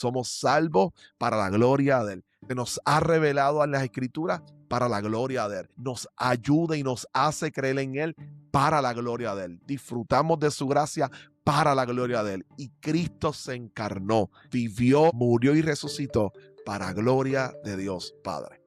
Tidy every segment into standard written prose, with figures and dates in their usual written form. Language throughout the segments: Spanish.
Somos salvos para la gloria de Él. Se nos ha revelado en las Escrituras para la gloria de Él. Nos ayuda y nos hace creer en Él para la gloria de Él. Disfrutamos de su gracia para la gloria de Él. Y Cristo se encarnó, vivió, murió y resucitó para gloria de Dios Padre.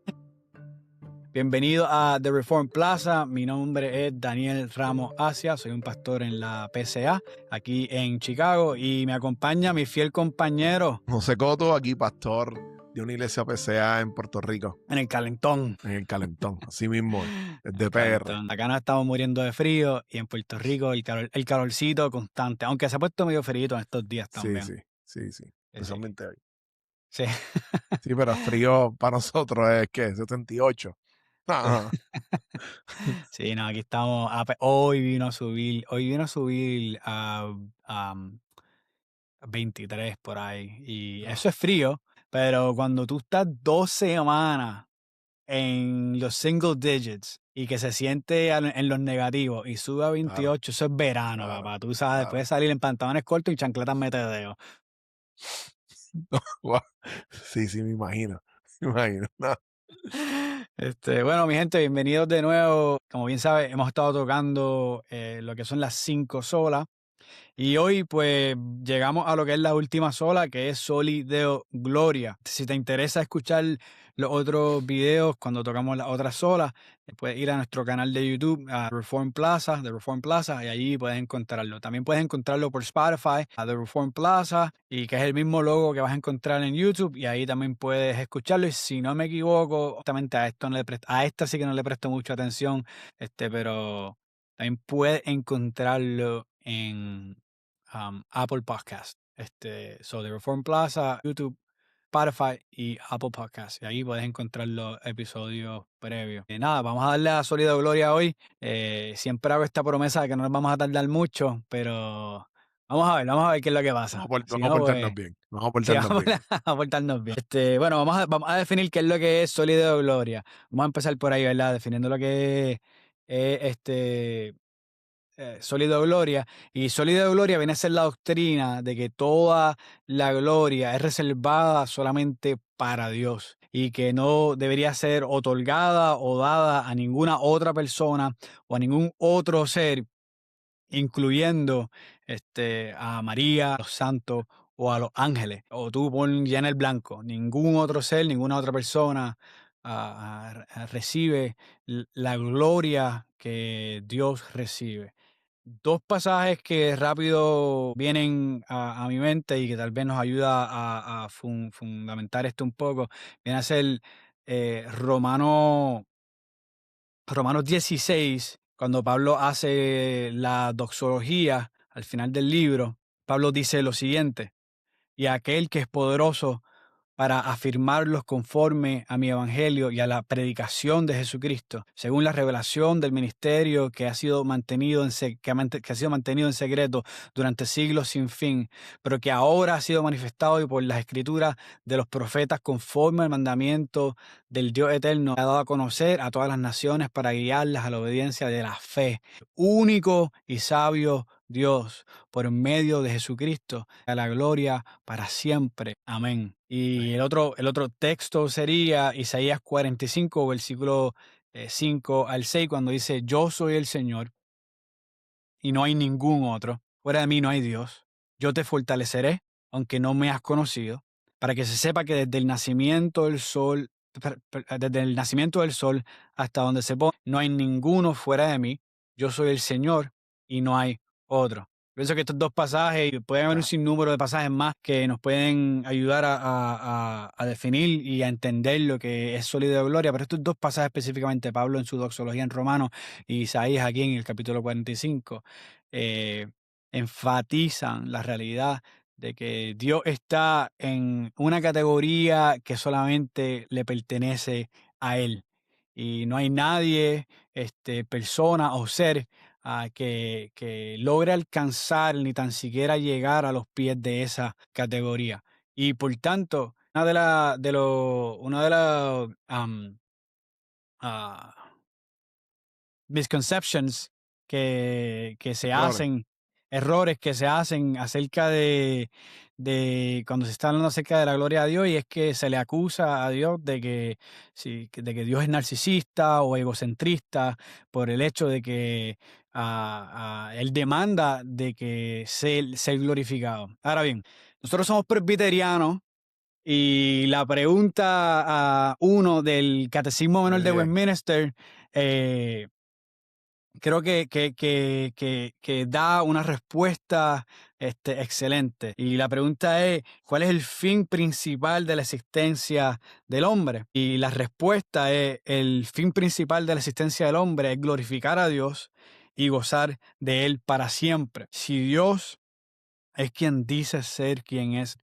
Bienvenido a The Reform Plaza. Mi nombre es Daniel Ramos Asia. Soy un pastor en la PCA aquí en Chicago y me acompaña mi fiel compañero José Coto, aquí pastor de una iglesia PCA en Puerto Rico, en el Calentón. en el Calentón, así mismo, desde El PR. Calentón. Acá nos estamos muriendo de frío y en Puerto Rico el calorcito constante, aunque se ha puesto medio frío en estos días Sí, también. sí, sí, Sí. especialmente hoy. Sí. Sí, pero frío para nosotros es ¿qué? 78. Ajá. Sí, no, aquí estamos. Hoy vino a subir a 23 por ahí. Y eso es frío, pero cuando tú estás 2 semanas en los single digits y que se siente en los negativos y sube a Claro, 28, eso es verano, claro, papá. Tú sabes, claro. puedes salir en pantalones cortos y chancletas metedeo. Guau. Sí, sí, me imagino. Me imagino. No. Bueno, mi gente, bienvenidos de nuevo. Como bien sabes, hemos estado tocando lo que son las 5 solas. Y hoy pues llegamos a lo que es la última sola, que es Soli Deo Gloria. Si te interesa escuchar los otros videos cuando tocamos las otras solas, puedes ir a nuestro canal de YouTube, a Reform Plaza, de Reform Plaza, y allí puedes encontrarlo. También puedes encontrarlo por Spotify, a The Reform Plaza, y que es el mismo logo que vas a encontrar en YouTube, y ahí también puedes escucharlo. Y si no me equivoco, justamente a esto no le presto, a esta sí que no le presto mucha atención, pero también puedes encontrarlo en Apple Podcast. The Reform Plaza, YouTube, Spotify y Apple Podcast. Y ahí puedes encontrar los episodios previos. Nada, vamos a darle a Sólida Gloria hoy. Siempre hago esta promesa de que no nos vamos a tardar mucho, pero vamos a ver qué es lo que pasa. Si Vamos a no, pues portarnos bien. Vamos a sí, portarnos vamos bien. a portarnos bien. Bueno, vamos a definir qué es lo que es Sólida Gloria. Vamos a empezar por ahí, ¿verdad? Definiendo lo que es sólido gloria. Y sólido gloria viene a ser la doctrina de que toda la gloria es reservada solamente para Dios y que no debería ser otorgada o dada a ninguna otra persona o a ningún otro ser, incluyendo a María, a los santos o a los ángeles. O tú pon ya en el blanco, ningún otro ser, ninguna otra persona recibe la gloria que Dios recibe. Dos pasajes que rápido vienen a mi mente y que tal vez nos ayuda a fundamentar esto un poco, viene a ser Romanos 16, cuando Pablo hace la doxología al final del libro. Pablo dice lo siguiente: y aquel que es poderoso para afirmarlos conforme a mi evangelio y a la predicación de Jesucristo, según la revelación del ministerio que ha sido mantenido que ha sido mantenido en secreto durante siglos sin fin, pero que ahora ha sido manifestado y por las escrituras de los profetas conforme al mandamiento del Dios eterno, ha dado a conocer a todas las naciones para guiarlas a la obediencia de la fe. Único y sabio Dios, por medio de Jesucristo, a la gloria para siempre. Amén. Y el otro texto sería Isaías 45, versículo 5 al 6, cuando dice: yo soy el Señor y no hay ningún otro. Fuera de mí no hay Dios. Yo te fortaleceré, aunque no me has conocido, para que se sepa que desde el nacimiento del sol, hasta donde se pone, no hay ninguno fuera de mí. Yo soy el Señor y no hay otro. Pienso que estos dos pasajes, y pueden haber un Claro. sinnúmero de pasajes más que nos pueden ayudar a definir y a entender lo que es sólido de gloria, pero estos dos pasajes específicamente, Pablo en su doxología en Romanos y Isaías aquí en el capítulo 45, eh, enfatizan la realidad de que Dios está en una categoría que solamente le pertenece a Él. Y no hay nadie, persona o ser que logre alcanzar ni tan siquiera llegar a los pies de esa categoría. Y por tanto, una de las ah, misconceptions que se Errores. hacen, errores que se hacen acerca de cuando se está hablando acerca de la gloria a Dios, y es que se le acusa a Dios de que, sí, de que Dios es narcisista o egocentrista por el hecho de que Él demanda de que sea glorificado. Ahora bien, nosotros somos presbiterianos y la pregunta uno del Catecismo Menor de Bien. Westminster, eh, creo que da una respuesta excelente. Y la pregunta es, ¿cuál es el fin principal de la existencia del hombre? Y la respuesta es, el fin principal de la existencia del hombre es glorificar a Dios y gozar de Él para siempre. Si Dios es quien dice ser quien es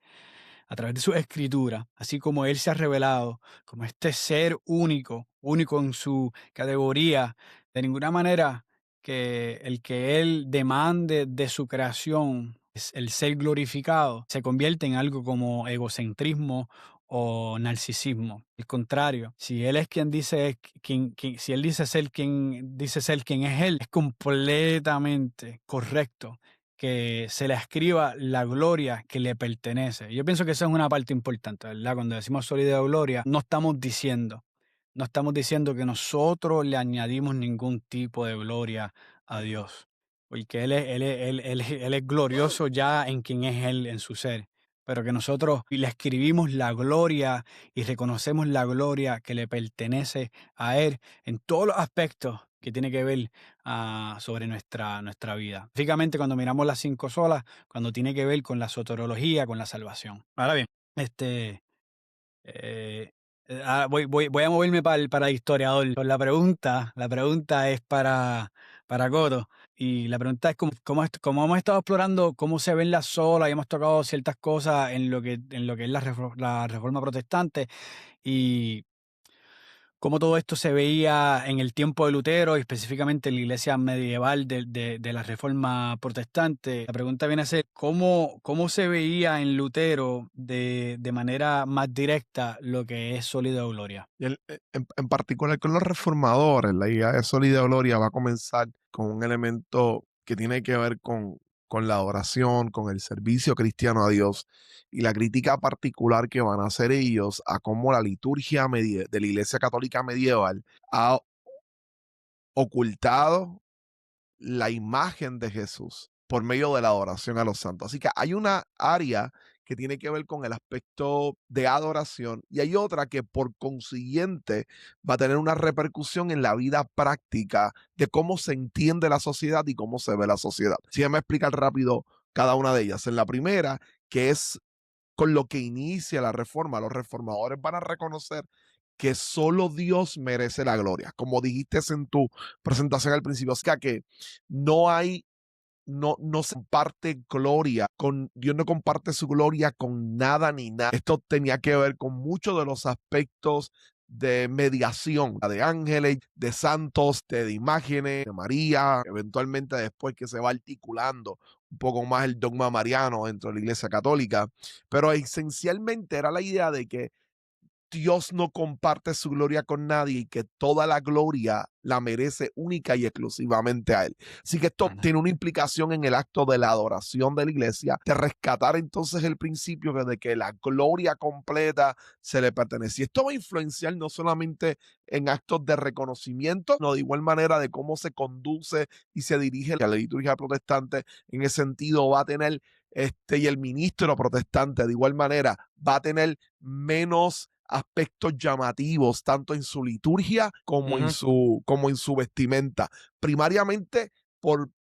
a través de su escritura, así como Él se ha revelado como este ser único, único en su categoría, de ninguna manera que el que Él demande de su creación es el ser glorificado, se convierte en algo como egocentrismo o narcisismo. Al contrario, si Él es quien dice, si Él dice ser quien es Él, es completamente correcto que se le escriba la gloria que le pertenece. Yo pienso que esa es una parte importante, ¿verdad? Cuando decimos solidez o gloria, no estamos diciendo que nosotros le añadimos ningún tipo de gloria a Dios, porque Él es glorioso ya en quien es Él, en su ser, pero que nosotros le escribimos la gloria y reconocemos la gloria que le pertenece a Él en todos los aspectos que tiene que ver sobre nuestra vida. Específicamente cuando miramos las cinco solas, cuando tiene que ver con la soteriología, con la salvación. Ahora bien, eh, voy a moverme para el historiador. Pues la pregunta es para Coto. Y la pregunta es cómo hemos estado explorando cómo se ven las solas y hemos tocado ciertas cosas en lo que es la reforma protestante. Y cómo todo esto se veía en el tiempo de Lutero y específicamente en la iglesia medieval de la Reforma Protestante. La pregunta viene a ser, ¿cómo se veía en Lutero de manera más directa lo que es sólido gloria? Y en particular con los reformadores, la idea de Solid Gloria va a comenzar con un elemento que tiene que ver con la adoración, con el servicio cristiano a Dios y la crítica particular que van a hacer ellos a cómo la liturgia de la Iglesia Católica medieval ha ocultado la imagen de Jesús por medio de la adoración a los santos. Así que hay una área que tiene que ver con el aspecto de adoración y hay otra que por consiguiente va a tener una repercusión en la vida práctica de cómo se entiende la sociedad y cómo se ve la sociedad. Si me explicar rápido cada una de ellas. En la primera, que es con lo que inicia la reforma, los reformadores van a reconocer que solo Dios merece la gloria, como dijiste en tu presentación al principio, o sea que no hay, no se comparte gloria con Dios, no comparte su gloria con nada ni nada. Esto tenía que ver con muchos de los aspectos de mediación, de ángeles, de santos, de imágenes, de María, eventualmente después que se va articulando un poco más el dogma mariano dentro de la Iglesia Católica, pero esencialmente era la idea de que Dios no comparte su gloria con nadie y que toda la gloria la merece única y exclusivamente a Él. Así que esto Ujú. tiene una implicación en el acto de la adoración de la iglesia, de rescatar entonces el principio de que la gloria completa se le pertenece. Y esto va a influenciar no solamente en actos de reconocimiento, sino de igual manera de cómo se conduce y se dirige a la liturgia protestante. En ese sentido va a tener, y el ministro protestante de igual manera va a tener menos aspectos llamativos, tanto en su liturgia Ujú. como en su vestimenta. Primariamente por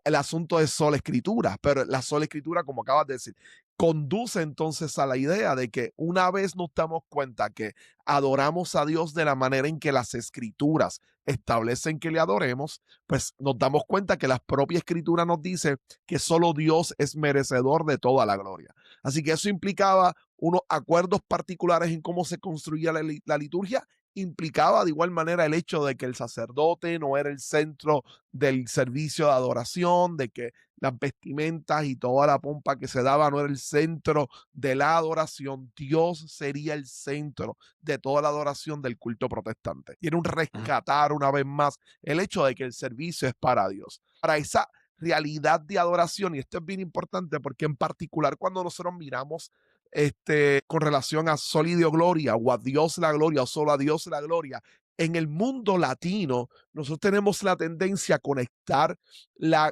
el asunto de sola escritura, pero la sola escritura, como acabas de decir, conduce entonces a la idea de que una vez nos damos cuenta que adoramos a Dios de la manera en que las escrituras establecen que le adoremos, pues nos damos cuenta que la propia escritura nos dice que solo Dios es merecedor de toda la gloria. Así que eso implicaba unos acuerdos particulares en cómo se construía la liturgia, implicaba de igual manera el hecho de que el sacerdote no era el centro del servicio de adoración, de que las vestimentas y toda la pompa que se daba no era el centro de la adoración. Dios sería el centro de toda la adoración del culto protestante. Y era un Ujú. rescatar una vez más el hecho de que el servicio es para Dios. Para esa realidad de adoración, y esto es bien importante porque en particular cuando nosotros miramos con relación a Sol y Dios Gloria, o a Dios la gloria, o solo a Dios la gloria, en el mundo latino, nosotros tenemos la tendencia a conectar la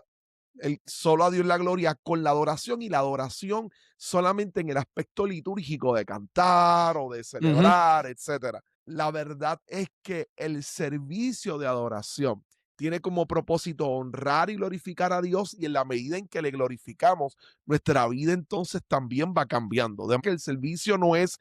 solo a Dios la gloria con la adoración, y la adoración solamente en el aspecto litúrgico de cantar o de Ujú. celebrar, etcétera. La verdad es que el servicio de adoración tiene como propósito honrar y glorificar a Dios, y en la medida en que le glorificamos, nuestra vida entonces también va cambiando. De que el servicio no es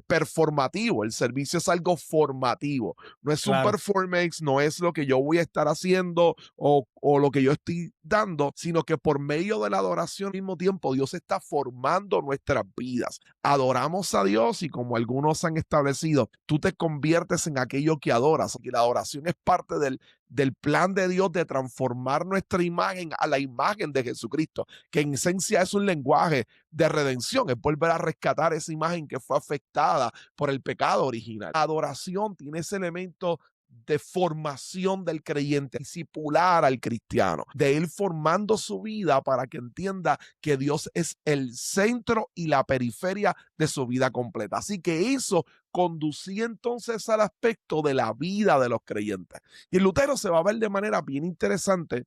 performativo, el servicio es algo formativo. No es un Claro. performance, no es lo que yo voy a estar haciendo o lo que yo estoy dando, sino que por medio de la adoración al mismo tiempo Dios está formando nuestras vidas. Adoramos a Dios y, como algunos han establecido, tú te conviertes en aquello que adoras. Y la adoración es parte del plan de Dios de transformar nuestra imagen a la imagen de Jesucristo, que en esencia es un lenguaje de redención, es volver a rescatar esa imagen que fue afectada por el pecado original. La adoración tiene ese elemento de formación del creyente, discipular al cristiano, de él formando su vida para que entienda que Dios es el centro y la periferia de su vida completa. Así que eso conducía entonces al aspecto de la vida de los creyentes. Y en Lutero se va a ver de manera bien interesante,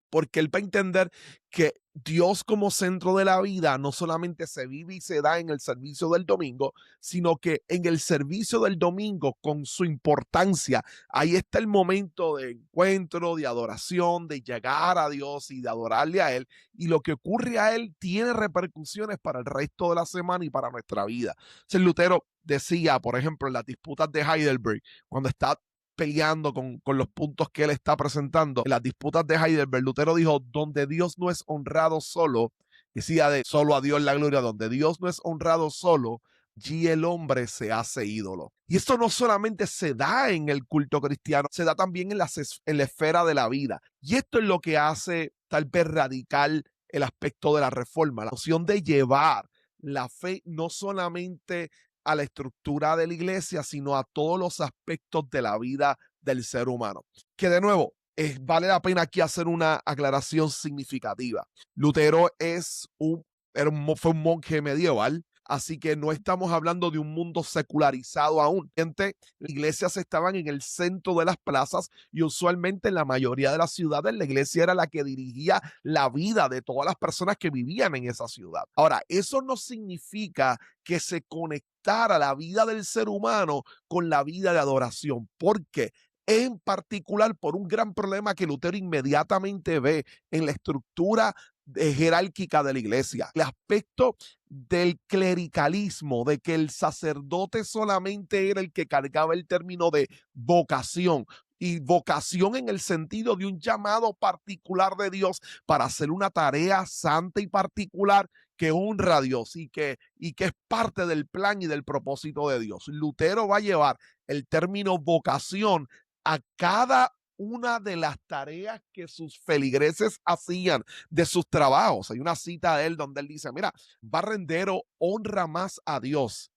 porque él va a entender que Dios como centro de la vida no solamente se vive y se da en el servicio del domingo, sino que en el servicio del domingo, con su importancia, ahí está el momento de encuentro, de adoración, de llegar a Dios y de adorarle a Él. Y lo que ocurre a Él tiene repercusiones para el resto de la semana y para nuestra vida. Entonces, Lutero decía, por ejemplo, en las disputas de Heidelberg, cuando está peleando con los puntos que él está presentando. En las disputas de Heidelberg, Lutero dijo: donde Dios no es honrado solo, decía de solo a Dios la gloria, donde Dios no es honrado solo, allí el hombre se hace ídolo. Y esto no solamente se da en el culto cristiano, se da también en la esfera de la vida. Y esto es lo que hace tal vez radical el aspecto de la reforma, la opción de llevar la fe no solamente a la estructura de la iglesia, sino a todos los aspectos de la vida del ser humano. Que de nuevo, vale la pena aquí hacer una aclaración significativa. Lutero fue un monje medieval, así que no estamos hablando de un mundo secularizado aún. Las iglesias estaban en el centro de las plazas, y usualmente en la mayoría de las ciudades la iglesia era la que dirigía la vida de todas las personas que vivían en esa ciudad. Ahora, eso no significa que se conectara la vida del ser humano con la vida de adoración, porque en particular por un gran problema que Lutero inmediatamente ve en la estructura jerárquica de la iglesia, el aspecto del clericalismo, de que el sacerdote solamente era el que cargaba el término de vocación, y vocación en el sentido de un llamado particular de Dios para hacer una tarea santa y particular que honra a Dios y que es parte del plan y del propósito de Dios. Lutero va a llevar el término vocación a cada una de las tareas que sus feligreses hacían de sus trabajos. Hay una cita de él donde él dice: mira, barrendero honra más a Dios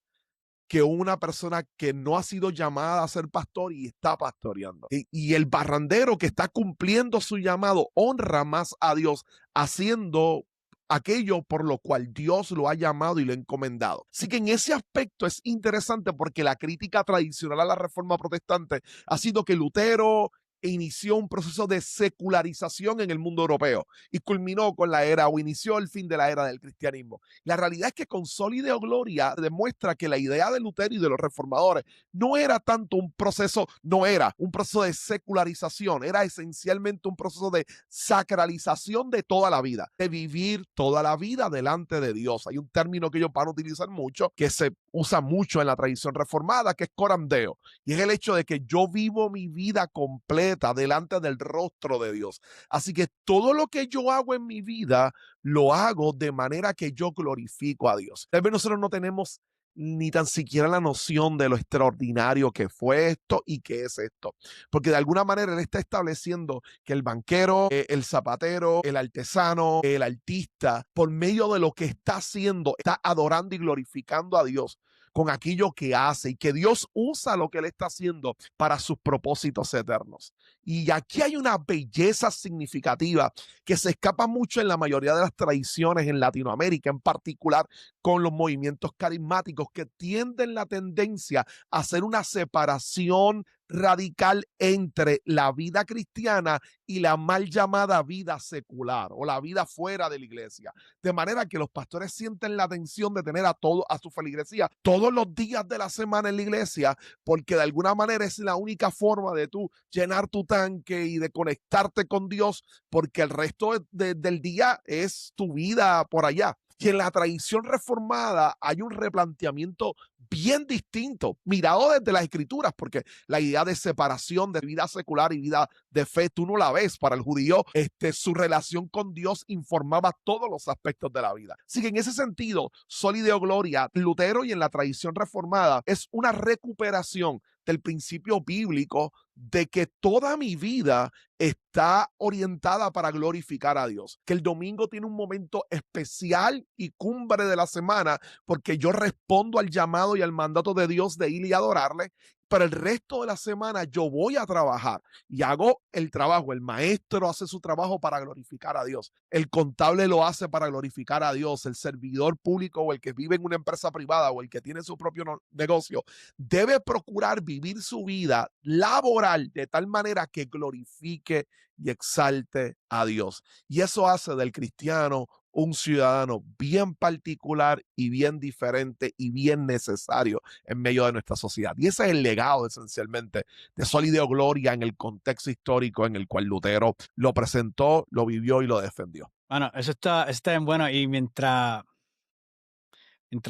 que una persona que no ha sido llamada a ser pastor y está pastoreando. Y el barrendero que está cumpliendo su llamado honra más a Dios haciendo aquello por lo cual Dios lo ha llamado y lo ha encomendado. Así que en ese aspecto es interesante, porque la crítica tradicional a la reforma protestante ha sido que Lutero inició un proceso de secularización en el mundo europeo y culminó con la era, o inició el fin de la era del cristianismo. La realidad es que con Sol y Deo Gloria demuestra que la idea de Lutero y de los reformadores no era tanto un proceso, no era un proceso de secularización, era esencialmente un proceso de sacralización de toda la vida, de vivir toda la vida delante de Dios. Hay un término que ellos van a utilizar mucho, que se usa mucho en la tradición reformada, que es coram Deo, y es el hecho de que yo vivo mi vida completa delante del rostro de Dios. Así que todo lo que yo hago en mi vida lo hago de manera que yo glorifico a Dios. Tal vez nosotros no tenemos ni tan siquiera la noción de lo extraordinario que fue esto y que es esto. Porque de alguna manera él está estableciendo que el banquero, el zapatero, el artesano, el artista, por medio de lo que está haciendo, está adorando y glorificando a Dios con aquello que hace, y que Dios usa lo que él está haciendo para sus propósitos eternos. Y aquí hay una belleza significativa que se escapa mucho en la mayoría de las tradiciones en Latinoamérica, en particular con los movimientos carismáticos, que tienden la tendencia a hacer una separación radical entre la vida cristiana y la mal llamada vida secular o la vida fuera de la iglesia. De manera que los pastores sienten la tensión de tener a su feligresía todos los días de la semana en la iglesia, porque de alguna manera es la única forma de tú llenar tu tanque y de conectarte con Dios, porque el resto del día es tu vida por allá. Y en la tradición reformada hay un replanteamiento bien distinto, mirado desde las escrituras, porque la idea de separación de vida secular y vida de fe, tú no la ves. Para el judío, su relación con Dios informaba todos los aspectos de la vida. Así que en ese sentido, Soli Deo Gloria, Lutero y en la tradición reformada, es una recuperación del principio bíblico de que toda mi vida está orientada para glorificar a Dios, que el domingo tiene un momento especial y cumbre de la semana, porque yo respondo al llamado y al mandato de Dios de ir y adorarle, pero el resto de la semana yo voy a trabajar y hago el trabajo. El maestro hace su trabajo para glorificar a Dios. El contable lo hace para glorificar a Dios. El servidor público o el que vive en una empresa privada o el que tiene su propio negocio debe procurar vivir su vida laboral de tal manera que glorifique y exalte a Dios. Y eso hace del cristiano un ciudadano bien particular y bien diferente y bien necesario en medio de nuestra sociedad. Y ese es el legado esencialmente de Soli Deo Gloria en el contexto histórico en el cual Lutero lo presentó, lo vivió y lo defendió. Bueno, eso está bien bueno. Y mientras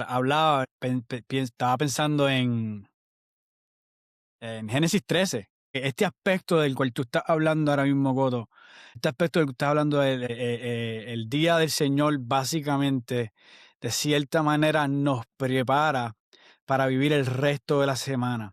hablaba, estaba pensando en Génesis 13. Este aspecto del cual tú estás hablando ahora mismo, Coto, este aspecto del que estás hablando, el día del Señor, básicamente, de cierta manera, nos prepara para vivir el resto de la semana.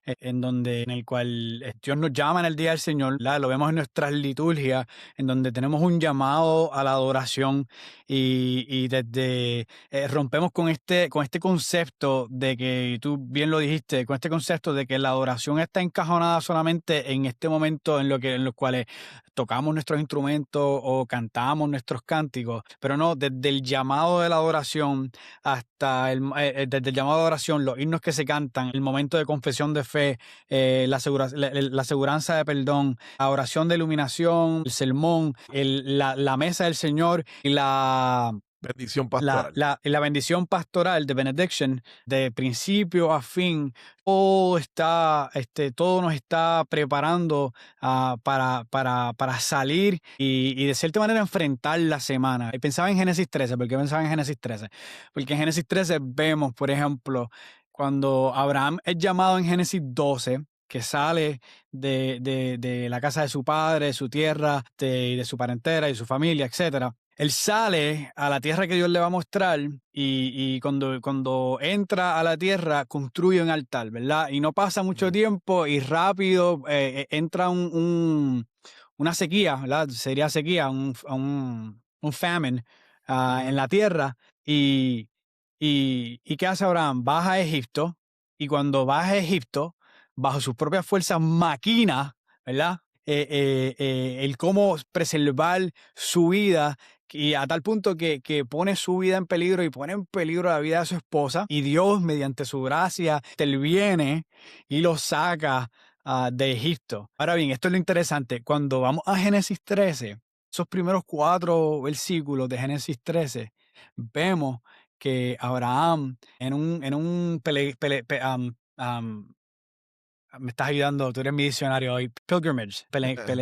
En el cual Dios nos llama en el día del Señor, ¿verdad? Lo vemos en nuestras liturgias, en donde tenemos un llamado a la adoración y desde rompemos con este concepto de que tú bien lo dijiste, con este concepto de que la adoración está encajonada solamente en este momento en los cuales tocamos nuestros instrumentos o cantamos nuestros cánticos, pero no, desde el llamado de la adoración hasta desde el llamado de adoración, los himnos que se cantan, el momento de confesión de fe, la aseguranza de perdón, la oración de iluminación, el sermón, la mesa del Señor y la bendición pastoral. La bendición pastoral de benediction, de principio a fin, todo nos está preparando para salir y de cierta manera enfrentar la semana. Y pensaba en Génesis 13. ¿Por qué pensaba en Génesis 13? Porque en Génesis 13 vemos, por ejemplo, cuando Abraham es llamado en Génesis 12, que sale de la casa de su padre, de su tierra, de su parentela y su familia, etcétera. Él sale a la tierra que Dios le va a mostrar y cuando entra a la tierra construye un altar, ¿verdad? Y no pasa mucho tiempo y rápido entra una sequía, ¿verdad? Sería sequía, un famine en la tierra. ¿Y qué hace Abraham? Baja a Egipto y cuando baja a Egipto, bajo sus propias fuerzas, maquina, ¿verdad? El cómo preservar su vida y a tal punto que pone su vida en peligro y pone en peligro la vida de su esposa, y Dios mediante su gracia interviene y lo saca de Egipto. Ahora bien, esto es lo interesante, cuando vamos a Génesis 13, esos primeros 4 versículos de Génesis 13, vemos que Abraham me estás ayudando, tú eres mi diccionario hoy. Pilgrimage.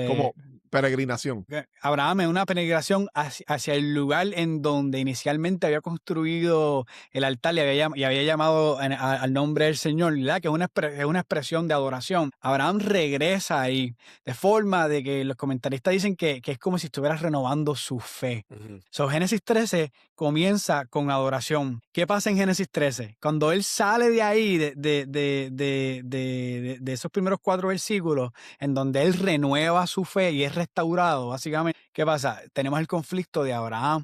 Como peregrinación. Abraham en una peregrinación hacia el lugar en donde inicialmente había construido el altar y había llamado al nombre del Señor, ¿verdad? Que es una expresión de adoración. Abraham regresa ahí, de forma de que los comentaristas dicen que es como si estuviera renovando su fe. Uh-huh. So, Génesis 13 comienza con adoración. ¿Qué pasa en Génesis 13? Cuando él sale de ahí, de esos primeros 4 versículos, en donde él renueva su fe y es restaurado, básicamente, ¿qué pasa? Tenemos el conflicto de Abraham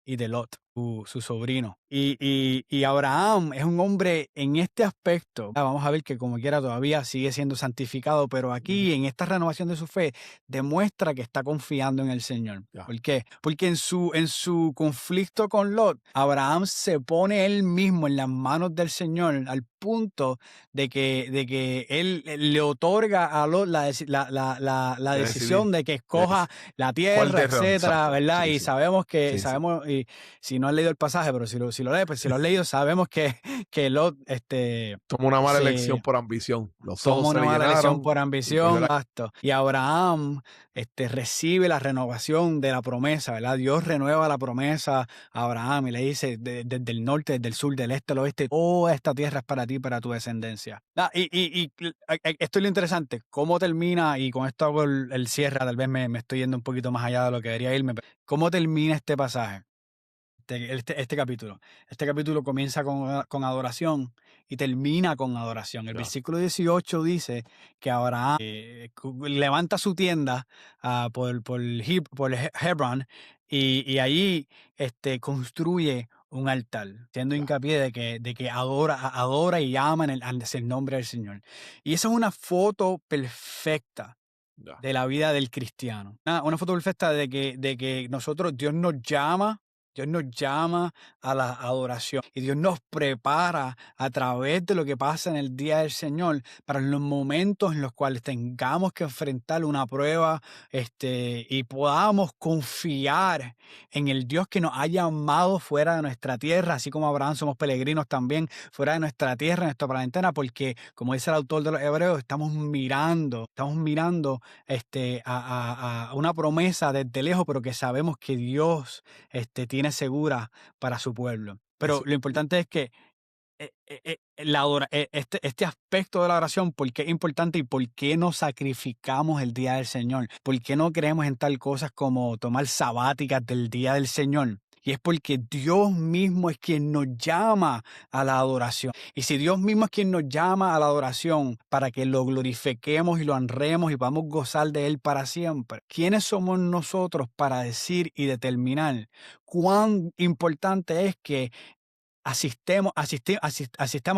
y de Lot, su sobrino. Y Abraham es un hombre en este aspecto. Vamos a ver que como quiera todavía sigue siendo santificado, pero aquí en esta renovación de su fe demuestra que está confiando en el Señor. Ya. ¿Por qué? Porque en su conflicto con Lot, Abraham se pone él mismo en las manos del Señor al punto de que él le otorga a Lot la De decisión decidir. de que De escoja la ¿Cuál tierra, terreno? etcétera, Exacto. ¿verdad? Sí, Y sí. sabemos que, Sí, sí. y si no has leído el pasaje, pero si lo lees, pues si lo has leído, sabemos que Lot, Tomó una mala elección se por ambición. Los ojos toma se una le mala elección llenaron por y cogió ambición, la... exacto. Y Abraham recibe la renovación de la promesa, ¿verdad? Dios renueva la promesa a Abraham y le dice desde el norte, desde el sur, del este, al oeste, toda esta tierra es para ti, para tu descendencia. Esto es lo interesante, cómo termina, y con esto hago el cierre, tal vez me estoy yendo un poquito más allá de lo que debería irme, pero ¿cómo termina este pasaje? Este capítulo. Este capítulo comienza con adoración y termina con adoración. El Ya. versículo 18 dice que Abraham levanta su tienda por Hebron y ahí construye un altar, haciendo Ya. hincapié de que adora y ama hacia el nombre del Señor. Y esa es una foto perfecta Ya. de la vida del cristiano. Una foto perfecta de que Dios nos llama a la adoración y Dios nos prepara a través de lo que pasa en el día del Señor para los momentos en los cuales tengamos que enfrentar una prueba y podamos confiar en el Dios que nos ha llamado fuera de nuestra tierra, así como Abraham somos peregrinos también fuera de nuestra tierra, en nuestra parentela, porque como dice el autor de los Hebreos, estamos mirando a una promesa desde lejos, pero que sabemos que Dios tiene segura para su pueblo. Pero Eso, lo importante es que este aspecto de la oración, ¿por qué es importante y por qué nos sacrificamos el día del Señor? ¿Por qué no creemos en tal cosas como tomar sabáticas del día del Señor? Y es porque Dios mismo es quien nos llama a la adoración. Y si Dios mismo es quien nos llama a la adoración para que lo glorifiquemos y lo honremos y podamos gozar de Él para siempre, ¿quiénes somos nosotros para decir y determinar cuán importante es que asistamos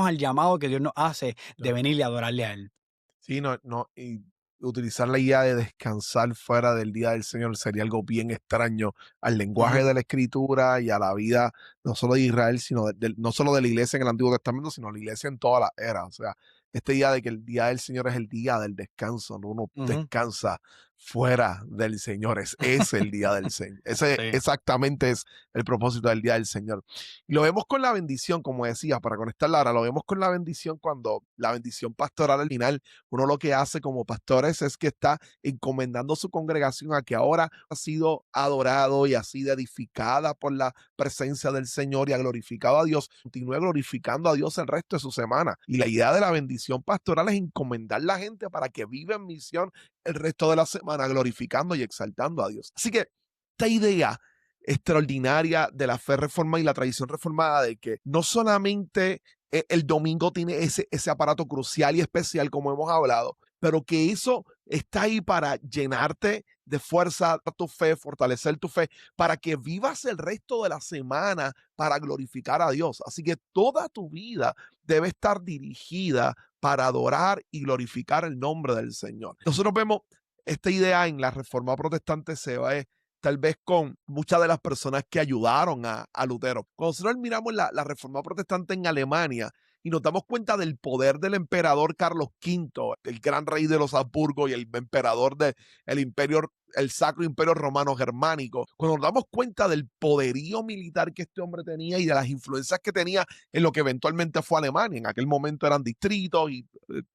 al llamado que Dios nos hace de ya. venir y adorarle a Él? Sí, no, y utilizar la idea de descansar fuera del día del Señor sería algo bien extraño al lenguaje Ujú. de la Escritura y a la vida no solo de Israel, sino no solo de la iglesia en el Antiguo Testamento, sino la iglesia en toda la era. O sea, esta idea de que el día del Señor es el día del descanso, no uno Ujú. descansa fuera del Señor, es el día del Señor. Ese Sí. exactamente es el propósito del día del Señor. Y lo vemos con la bendición, como decía, para conectarla ahora, lo vemos con la bendición cuando la bendición pastoral al final uno lo que hace como pastores es que está encomendando su congregación a que ahora ha sido adorado y ha sido edificada por la presencia del Señor y ha glorificado a Dios, continúe glorificando a Dios el resto de su semana. Y la idea de la bendición pastoral es encomendar la gente para que viva en misión el resto de la semana glorificando y exaltando a Dios. Así que esta idea extraordinaria de la fe reformada y la tradición reformada de que no solamente el domingo tiene ese aparato crucial y especial como hemos hablado, pero que eso está ahí para llenarte de fuerza tu fe, fortalecer tu fe, para que vivas el resto de la semana para glorificar a Dios. Así que toda tu vida debe estar dirigida para adorar y glorificar el nombre del Señor. Nosotros vemos esta idea en la Reforma Protestante se va tal vez con muchas de las personas que ayudaron a Lutero. Cuando nosotros miramos la Reforma Protestante en Alemania y nos damos cuenta del poder del emperador Carlos V, el gran rey de los Habsburgo y el emperador del imperio, el Sacro Imperio Romano Germánico, cuando nos damos cuenta del poderío militar que este hombre tenía y de las influencias que tenía en lo que eventualmente fue Alemania, en aquel momento eran distritos y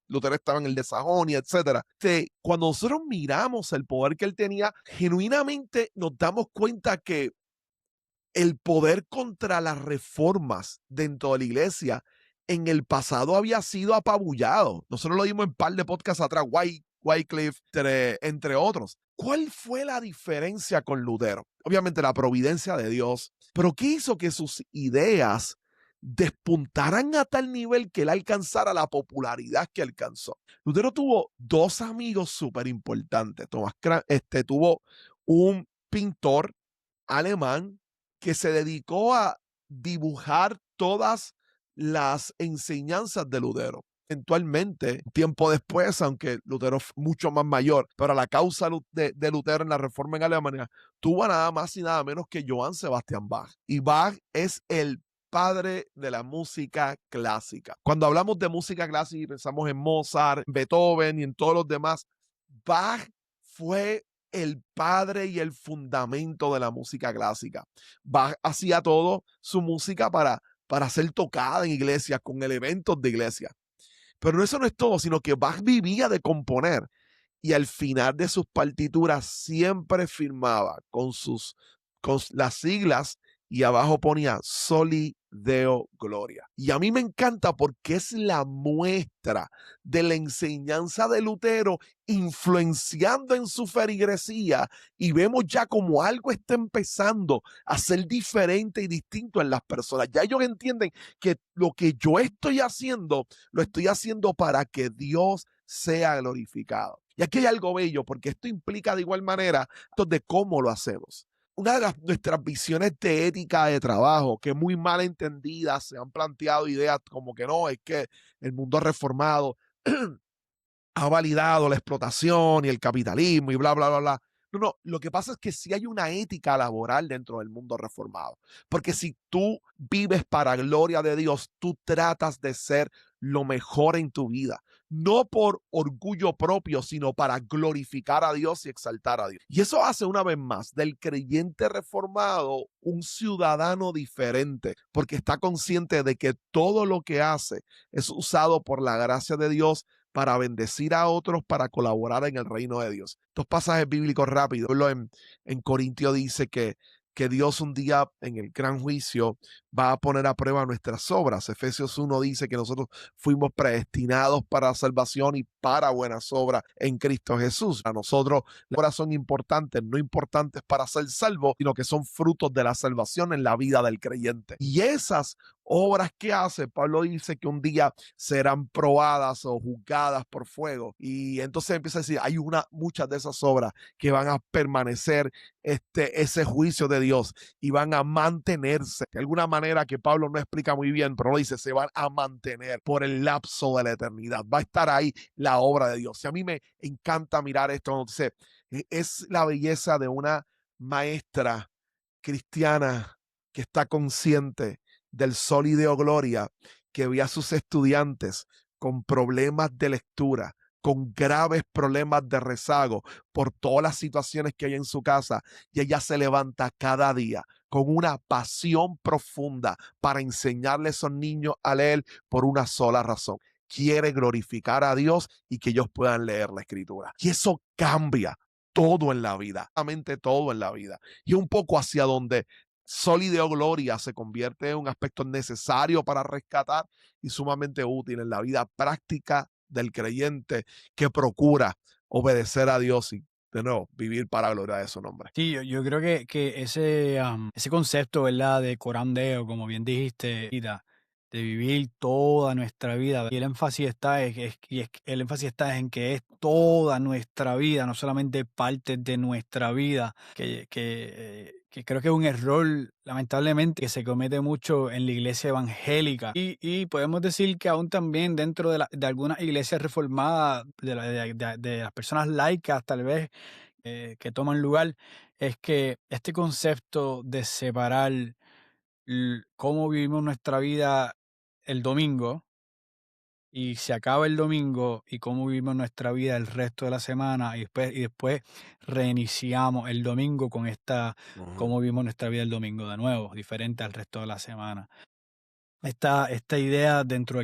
Lutero estaba en el de Sajonia, etcétera. Cuando nosotros miramos el poder que él tenía, genuinamente nos damos cuenta que el poder contra las reformas dentro de la iglesia en el pasado había sido apabullado. Nosotros lo dimos en un par de podcasts atrás. Wycliffe, entre otros. ¿Cuál fue la diferencia con Lutero? Obviamente la providencia de Dios, pero ¿qué hizo que sus ideas despuntaran a tal nivel que él alcanzara la popularidad que alcanzó? Lutero tuvo dos amigos súper importantes. Tuvo un pintor alemán que se dedicó a dibujar todas las enseñanzas de Lutero. Eventualmente, tiempo después, aunque Lutero fue mucho más mayor, pero la causa de Lutero en la reforma en Alemania tuvo nada más y nada menos que Johann Sebastian Bach. Y Bach es el padre de la música clásica. Cuando hablamos de música clásica y pensamos en Mozart, Beethoven y en todos los demás, Bach fue el padre y el fundamento de la música clásica. Bach hacía todo su música para ser tocada en iglesias, con elementos de iglesia. Pero eso no es todo, sino que Bach vivía de componer y al final de sus partituras siempre firmaba con las siglas y abajo ponía Soli Deo Gloria. Y a mí me encanta porque es la muestra de la enseñanza de Lutero influenciando en su feligresía, y vemos ya como algo está empezando a ser diferente y distinto en las personas. Ya ellos entienden que lo que yo estoy haciendo, lo estoy haciendo para que Dios sea glorificado. Y aquí hay algo bello, porque esto implica de igual manera de cómo lo hacemos. Una de nuestras visiones de ética de trabajo, que muy mal entendidas, se han planteado ideas como que no, es que el mundo reformado ha validado la explotación y el capitalismo y bla, bla, bla, bla. No, no, lo que pasa es que sí hay una ética laboral dentro del mundo reformado. Porque si tú vives para gloria de Dios, tú tratas de ser lo mejor en tu vida. No por orgullo propio, sino para glorificar a Dios y exaltar a Dios. Y eso hace una vez más del creyente reformado un ciudadano diferente, porque está consciente de que todo lo que hace es usado por la gracia de Dios para bendecir a otros, para colaborar en el reino de Dios. Estos pasajes bíblicos rápidos. En Corintio dice que Dios un día en el gran juicio va a poner a prueba nuestras obras. Efesios 1 dice que nosotros fuimos predestinados para salvación y para buenas obras en Cristo Jesús. A nosotros las obras son importantes, no importantes para ser salvos, sino que son frutos de la salvación en la vida del creyente. Y esas obras que hace, Pablo dice que un día serán probadas o juzgadas por fuego. Y entonces empieza a decir, hay muchas de esas obras que van a permanecer ese juicio de Dios y van a mantenerse. De alguna manera que Pablo no explica muy bien, pero lo dice, se van a mantener por el lapso de la eternidad. Va a estar ahí la obra de Dios. Y a mí me encanta mirar esto. Entonces, es la belleza de una maestra cristiana que está consciente del Sol y Deo Gloria, que ve a sus estudiantes con problemas de lectura, con graves problemas de rezago por todas las situaciones que hay en su casa, y ella se levanta cada día con una pasión profunda para enseñarle a esos niños a leer por una sola razón. Quiere glorificar a Dios y que ellos puedan leer la escritura. Y eso cambia todo en la vida, realmente todo en la vida. Y un poco hacia donde Sol y Deo Gloria se convierte en un aspecto necesario para rescatar y sumamente útil en la vida práctica del creyente que procura obedecer a Dios y, de nuevo, vivir para la gloria de su nombre. Sí, yo creo que ese concepto, ¿verdad? De coram deo, como bien dijiste, Ida, de vivir toda nuestra vida. Y el énfasis está en que es toda nuestra vida, no solamente parte de nuestra vida, que creo que es un error, lamentablemente, que se comete mucho en la iglesia evangélica. Y podemos decir que aún también dentro de algunas iglesias reformadas, de las personas laicas, tal vez, que toman lugar, es que este concepto de separar cómo vivimos nuestra vida el domingo y se acaba el domingo y cómo vivimos nuestra vida el resto de la semana y después reiniciamos el domingo con Ujú. cómo vivimos nuestra vida el domingo de nuevo, diferente al resto de la semana. esta idea dentro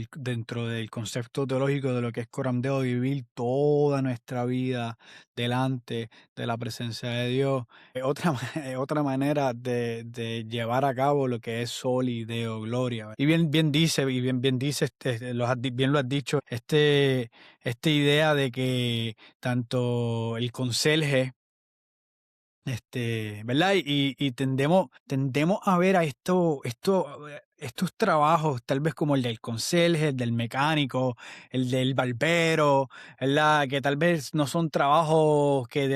del concepto teológico de lo que es corandeo, vivir toda nuestra vida delante de la presencia de Dios, es otra, es otra manera de llevar a cabo lo que es solideo, gloria. ¿Verdad? Y bien dice, bien dice, bien lo has dicho, esta idea de que tanto el conserje, ¿verdad? Y tendemos a ver a estos trabajos, tal vez como el del conserje, el del mecánico, el del barbero, ¿verdad? Que tal vez no son trabajos que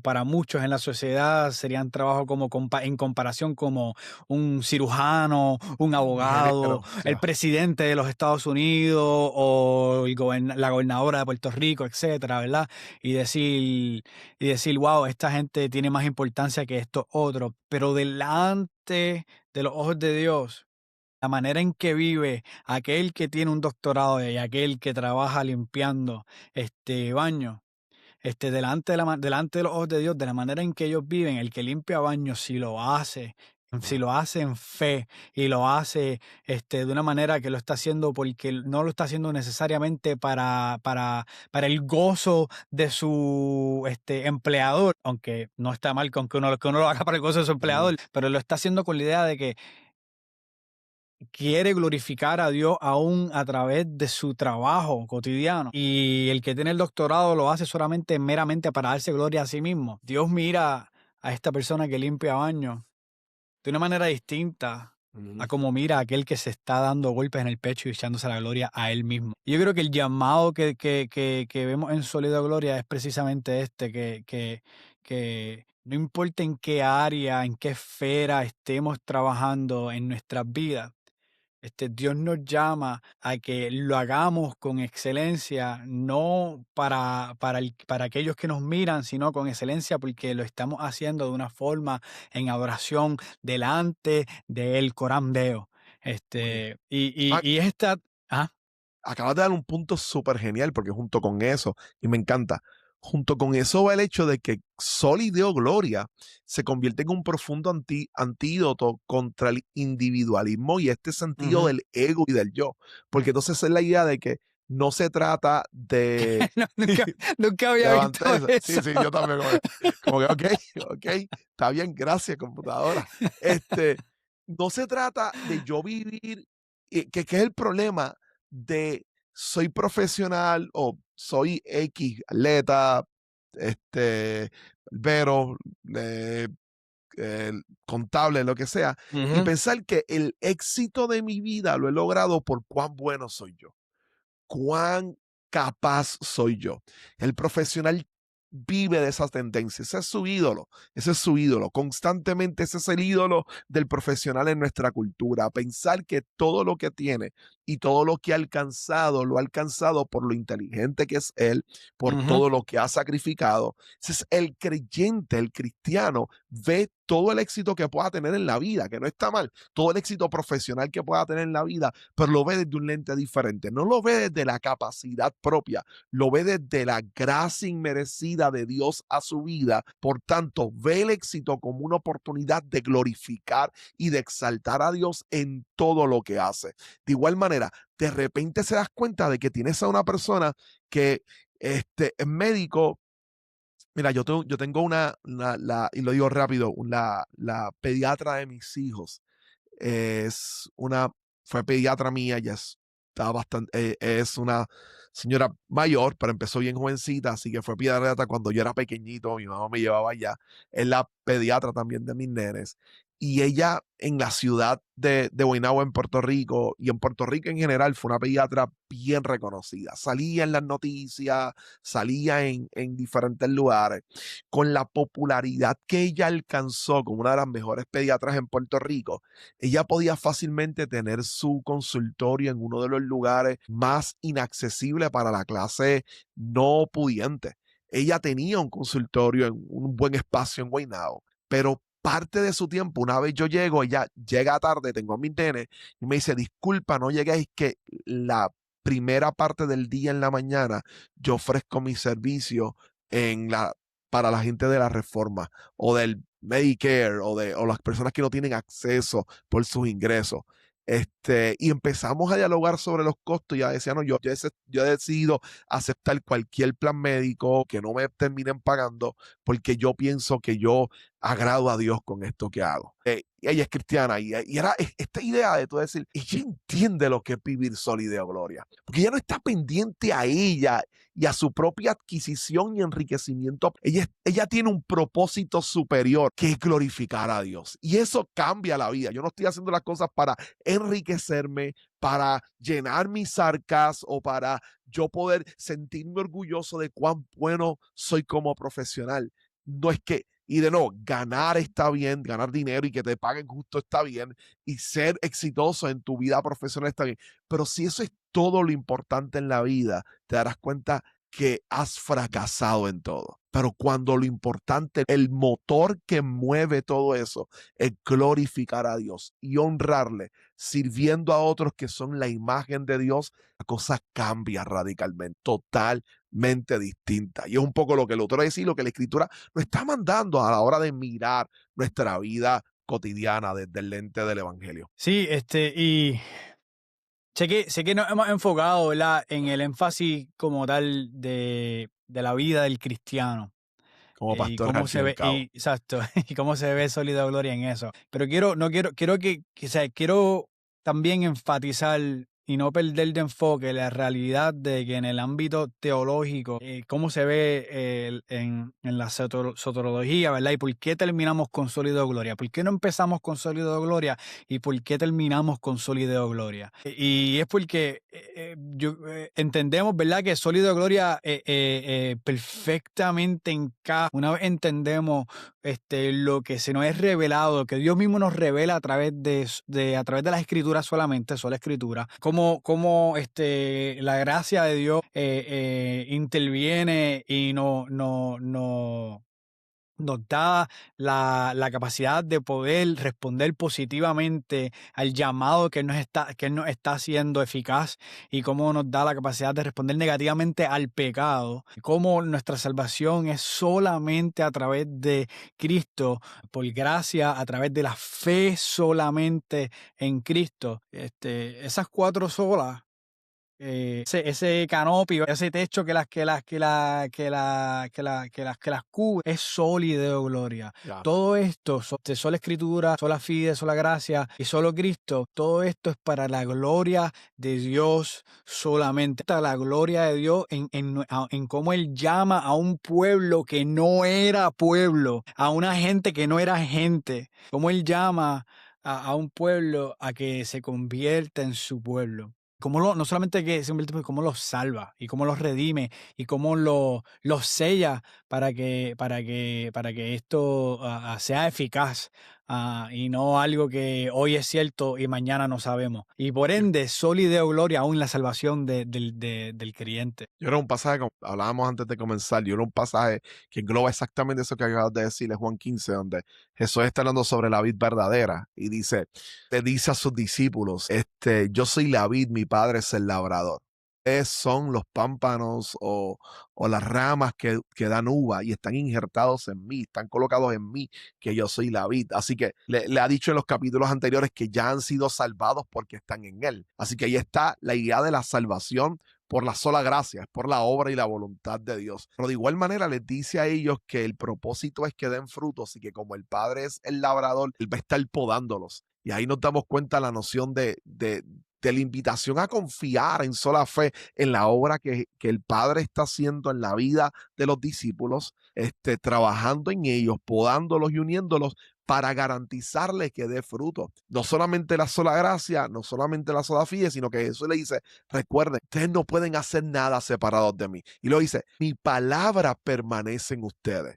para muchos en la sociedad serían trabajos como en comparación como un cirujano, un abogado, Ingeniero, el ya. presidente de los Estados Unidos o la gobernadora de Puerto Rico, etcétera, ¿verdad? Y decir, wow, esta gente tiene más importancia que estos otros, pero delante de los ojos de Dios, la manera en que vive aquel que tiene un doctorado y aquel que trabaja limpiando este baño, delante de los ojos de Dios, de la manera en que ellos viven, el que limpia baños, si lo hace en fe y lo hace de una manera que lo está haciendo porque no lo está haciendo necesariamente para el gozo de su empleador, aunque no está mal con que uno lo haga para el gozo de su Ujú. empleador, pero lo está haciendo con la idea de que quiere glorificar a Dios aún a través de su trabajo cotidiano. Y el que tiene el doctorado lo hace solamente meramente para darse gloria a sí mismo. Dios mira a esta persona que limpia baños de una manera distinta a Ujú. como mira a aquel que se está dando golpes en el pecho y echándose la gloria a él mismo. Y yo creo que el llamado que vemos en Sólido Gloria es precisamente que no importa en qué área, en qué esfera estemos trabajando en nuestras vidas, Dios nos llama a que lo hagamos con excelencia, no para aquellos que nos miran, sino con excelencia porque lo estamos haciendo de una forma en adoración delante del Corán Deo. Oye, Y esta... Ah, acabas de dar un punto súper genial porque junto con eso, y me encanta, junto con eso va el hecho de que Sol y Deo Gloria se convierte en un profundo antídoto contra el individualismo y este sentido ujú. del ego y del yo. Porque entonces es la idea de que no se trata de No, nunca había visto levantar eso. Sí, eso. sí, yo también como que, ok, está bien, gracias computadora. No se trata de yo vivir, que es el problema de soy profesional o soy X atleta, pero contable, lo que sea, y Ujú. pensar que el éxito de mi vida lo he logrado por cuán bueno soy yo, cuán capaz soy yo. El profesional vive de esa tendencia, ese es su ídolo, ese es su ídolo, constantemente ese es el ídolo del profesional en nuestra cultura, pensar que todo lo que tiene y todo lo que ha alcanzado, lo ha alcanzado por lo inteligente que es él, por Ujú. todo lo que ha sacrificado. Ese es el creyente, el cristiano, ve todo el éxito que pueda tener en la vida, que no está mal, todo el éxito profesional que pueda tener en la vida, pero lo ve desde un lente diferente, no lo ve desde la capacidad propia, lo ve desde la gracia inmerecida de Dios a su vida. Por tanto, ve el éxito como una oportunidad de glorificar y de exaltar a Dios en todo lo que hace. De igual manera, de repente se das cuenta de que tienes a una persona que es médico. Mira, yo tengo y lo digo rápido, la pediatra de mis hijos es una, fue pediatra mía, ya está bastante, es una señora mayor, pero empezó bien jovencita, así que fue pediatra cuando yo era pequeñito, mi mamá me llevaba allá, es la pediatra también de mis nenes, y ella en la ciudad de Guaynabo, en Puerto Rico, y en Puerto Rico en general, fue una pediatra bien reconocida, salía en las noticias, salía en diferentes lugares, con la popularidad que ella alcanzó como una de las mejores pediatras en Puerto Rico. Ella podía fácilmente tener su consultorio en uno de los lugares más inaccesibles para la clase no pudiente. Ella tenía un consultorio en un buen espacio en Guaynabo, pero parte de su tiempo, una vez yo llego, ella llega tarde, tengo a mis nenes, y me dice, disculpa, no lleguéis, que la primera parte del día en la mañana yo ofrezco mi servicio en para la gente de la reforma o del Medicare o las personas que no tienen acceso por sus ingresos. Y empezamos a dialogar sobre los costos y ya decía, no, yo he decidido aceptar cualquier plan médico que no me terminen pagando porque yo pienso que yo agrado a Dios con esto que hago. Y ella es cristiana y era esta idea de tú decir, ella entiende lo que es vivir sólido gloria, porque ella no está pendiente a ella y a su propia adquisición y enriquecimiento. Ella tiene un propósito superior que es glorificar a Dios y eso cambia la vida. Yo no estoy haciendo las cosas para enriquecerme, para llenar mis arcas o para yo poder sentirme orgulloso de cuán bueno soy como profesional. No es que, y de no, ganar está bien, ganar dinero y que te paguen justo está bien, y ser exitoso en tu vida profesional está bien. Pero si eso es todo lo importante en la vida, te darás cuenta que has fracasado en todo. Pero cuando lo importante, el motor que mueve todo eso es glorificar a Dios y honrarle, sirviendo a otros que son la imagen de Dios, la cosa cambia radicalmente, totalmente distinta. Y es un poco lo que el autor dice y lo que la Escritura nos está mandando a la hora de mirar nuestra vida cotidiana desde el lente del Evangelio. Sí, y sé que nos hemos enfocado, ¿verdad?, en el énfasis como tal de la vida del cristiano. Como Y pastor cómo al fin se y al ve, cabo. exacto, y cómo se ve sólida gloria en eso. Pero quiero también enfatizar y no perder de enfoque la realidad de que en el ámbito teológico, cómo se ve en la soterología, ¿verdad? Y por qué terminamos con sólida gloria. ¿Por qué no empezamos con sólida gloria? ¿Y por qué terminamos con sólida gloria? Y es porque entendemos, ¿verdad?, que sólida gloria perfectamente encaja. Una vez entendemos lo que se nos es revelado, que Dios mismo nos revela a través a través de las escrituras solamente, sola escritura, cómo la gracia de Dios interviene y nos da la capacidad de poder responder positivamente al llamado que Él nos está haciendo eficaz, y cómo nos da la capacidad de responder negativamente al pecado, cómo nuestra salvación es solamente a través de Cristo, por gracia, a través de la fe solamente en Cristo. Esas cuatro solas, ese canopio, ese techo que las cubre, es sólido de gloria. Ya. Todo esto, sola escritura, sola fide, sola gracia y solo Cristo, todo esto es para la gloria de Dios solamente. La gloria de Dios en cómo Él llama a un pueblo que no era pueblo, a una gente que no era gente, cómo Él llama a un pueblo a que se convierta en su pueblo. No solamente que se convierte, pero cómo los salva y cómo los redime y cómo los sella para que esto sea eficaz, y no algo que hoy es cierto y mañana no sabemos. Y por ende, sólido gloria aún la salvación del creyente. Yo era un pasaje, como hablábamos antes de comenzar, yo era un pasaje que engloba exactamente eso que acabas de decirle, Juan 15, donde Jesús está hablando sobre la vid verdadera y le dice a sus discípulos, yo soy la vid, mi padre es el labrador. Ustedes son los pámpanos o las ramas que dan uva y están injertados en mí, están colocados en mí, que yo soy la vid. Así que le ha dicho en los capítulos anteriores que ya han sido salvados porque están en él. Así que ahí está la idea de la salvación por la sola gracia, es por la obra y la voluntad de Dios. Pero de igual manera les dice a ellos que el propósito es que den frutos y que como el Padre es el labrador, Él va a estar podándolos. Y ahí nos damos cuenta la noción de la invitación a confiar en sola fe en la obra que el Padre está haciendo en la vida de los discípulos, trabajando en ellos, podándolos y uniéndolos para garantizarle que dé fruto. No solamente la sola gracia, no solamente la sola fide, sino que Jesús le dice, recuerden, ustedes no pueden hacer nada separados de mí. Y lo dice, mi palabra permanece en ustedes.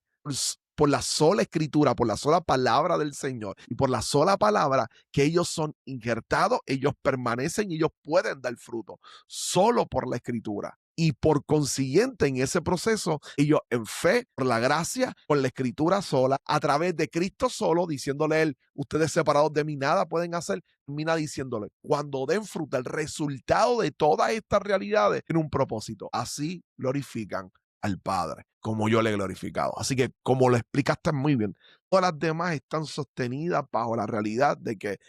Por la sola escritura, por la sola palabra del Señor y por la sola palabra que ellos son injertados, ellos permanecen y ellos pueden dar fruto, solo por la escritura. Y por consiguiente, en ese proceso, ellos en fe, por la gracia, por la escritura sola, a través de Cristo solo, diciéndole a Él, ustedes separados de mí nada pueden hacer, termina diciéndole, cuando den fruto, el resultado de todas estas realidades tiene un propósito. Así glorifican al Padre, como yo le he glorificado. Así que, como lo explicaste muy bien, todas las demás están sostenidas bajo la realidad de que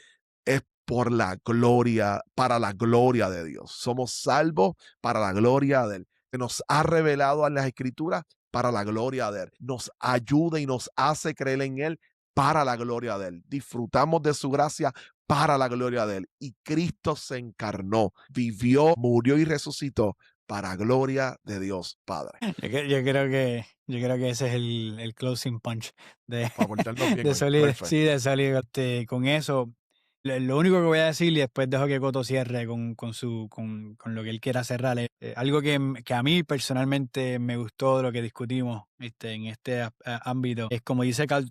es por la gloria, para la gloria de Dios. Somos salvos para la gloria de Él. Se nos ha revelado en las Escrituras para la gloria de Él. Nos ayuda y nos hace creer en Él para la gloria de Él. Disfrutamos de su gracia para la gloria de Él. Y Cristo se encarnó, vivió, murió y resucitó para gloria de Dios Padre. Yo creo que ese es el closing punch de, Para portarnos bien de hoy. Solid. Perfecto. Sí, de Solid. Con eso, lo único que voy a decir, y después dejo que Coto cierre con lo que él quiera cerrar, es algo que a mí personalmente me gustó de lo que discutimos en este ámbito. Es como dice Carl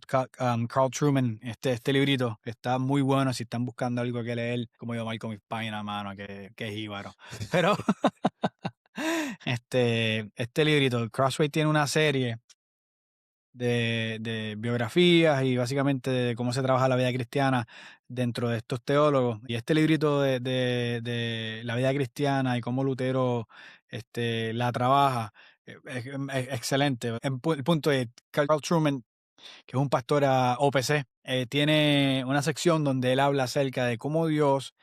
Truman, este librito, que está muy bueno si están buscando algo que leer, como yo marco mis páginas, mano, que es jíbaro. Pero este librito, Crossway tiene una serie de biografías y básicamente de cómo se trabaja la vida cristiana dentro de estos teólogos. Y este librito de la vida cristiana y cómo Lutero la trabaja es excelente. El punto es, Carl Truman, que es un pastor a OPC, tiene una sección donde él habla acerca de cómo Dios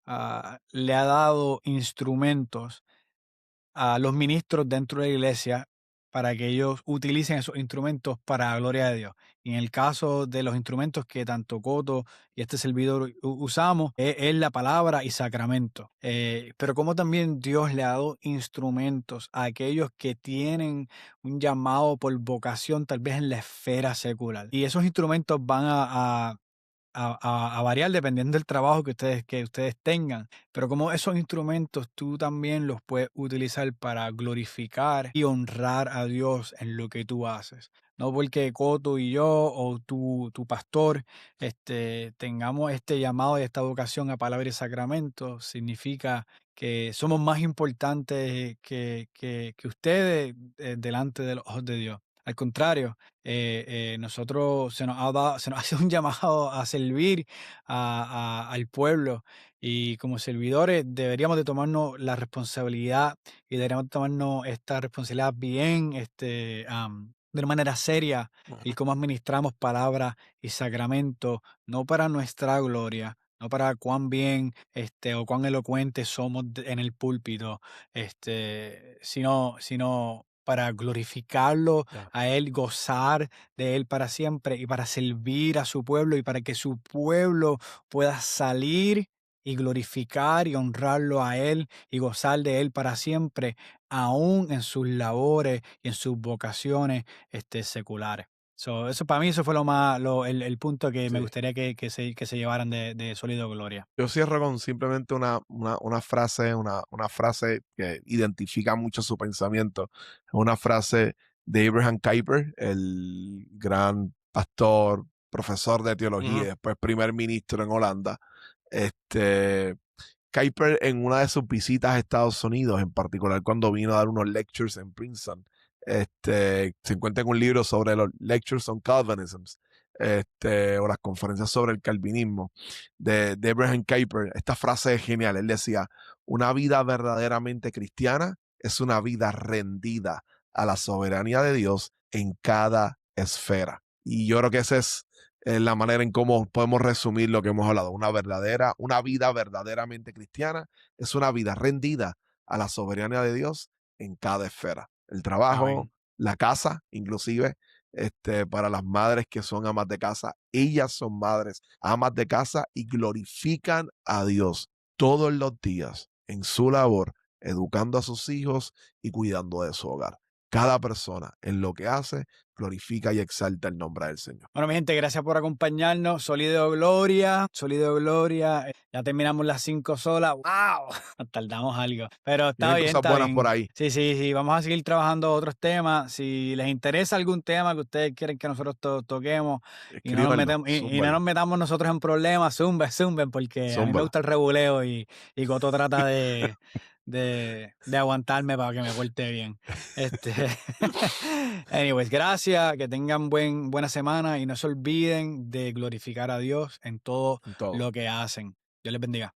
le ha dado instrumentos a los ministros dentro de la iglesia para que ellos utilicen esos instrumentos para la gloria de Dios. Y en el caso de los instrumentos que tanto Coto y este servidor usamos, es la palabra y sacramento. Pero como también Dios le ha dado instrumentos a aquellos que tienen un llamado por vocación, tal vez en la esfera secular. Y esos instrumentos van a variar dependiendo del trabajo que ustedes tengan. Pero como esos instrumentos tú también los puedes utilizar para glorificar y honrar a Dios en lo que tú haces. No porque Coto y yo o tu pastor tengamos este llamado y esta vocación a palabra y sacramento, significa que somos más importantes que ustedes delante de los ojos de Dios. Al contrario, nosotros se nos hace un llamado a servir al pueblo, y como servidores deberíamos de tomarnos la responsabilidad y deberíamos de tomarnos esta responsabilidad bien, de una manera seria, y cómo administramos palabra y sacramento, no para nuestra gloria, no para cuán bien o cuán elocuentes somos en el púlpito, sino para glorificarlo Ya. a Él, gozar de Él para siempre y para servir a su pueblo y para que su pueblo pueda salir y glorificar y honrarlo a Él y gozar de Él para siempre, aún en sus labores y en sus vocaciones seculares. Eso para mí, eso fue el punto que me Sí. gustaría que se llevaran de Sólido Gloria. Yo cierro con simplemente una frase que identifica mucho su pensamiento. Es una frase de Abraham Kuyper, el gran pastor, profesor de teología y después primer ministro en Holanda. Kuyper, en una de sus visitas a Estados Unidos, en particular cuando vino a dar unos lectures en Princeton, se encuentra en un libro sobre los lectures on Calvinism, o las conferencias sobre el calvinismo de Abraham Kuyper. Esta frase es genial. Él decía: una vida verdaderamente cristiana es una vida rendida a la soberanía de Dios en cada esfera. Y yo creo que esa es la manera en cómo podemos resumir lo que hemos hablado. Una vida verdaderamente cristiana es una vida rendida a la soberanía de Dios en cada esfera. El trabajo, Amén. la casa, inclusive, para las madres que son amas de casa, ellas son madres, amas de casa, y glorifican a Dios todos los días en su labor, educando a sus hijos y cuidando de su hogar. Cada persona en lo que hace glorifica y exalta el nombre del Señor. Bueno, mi gente, gracias por acompañarnos. Sólido Gloria, Sólido Gloria. Ya terminamos las 5 solas. ¡Wow! Nos tardamos algo. Pero está Vienen bien, cosas está buenas bien. por ahí. Sí. Vamos a seguir trabajando otros temas. Si les interesa algún tema que ustedes quieren que nosotros toquemos y no nos metamos nosotros en problemas, zumben, porque a mí me Zúmbala. gusta el rebuleo y Coto trata de aguantarme para que me porte bien. Anyways, gracias, que tengan buena semana y no se olviden de glorificar a Dios en todo En todo. lo que hacen. Dios les bendiga.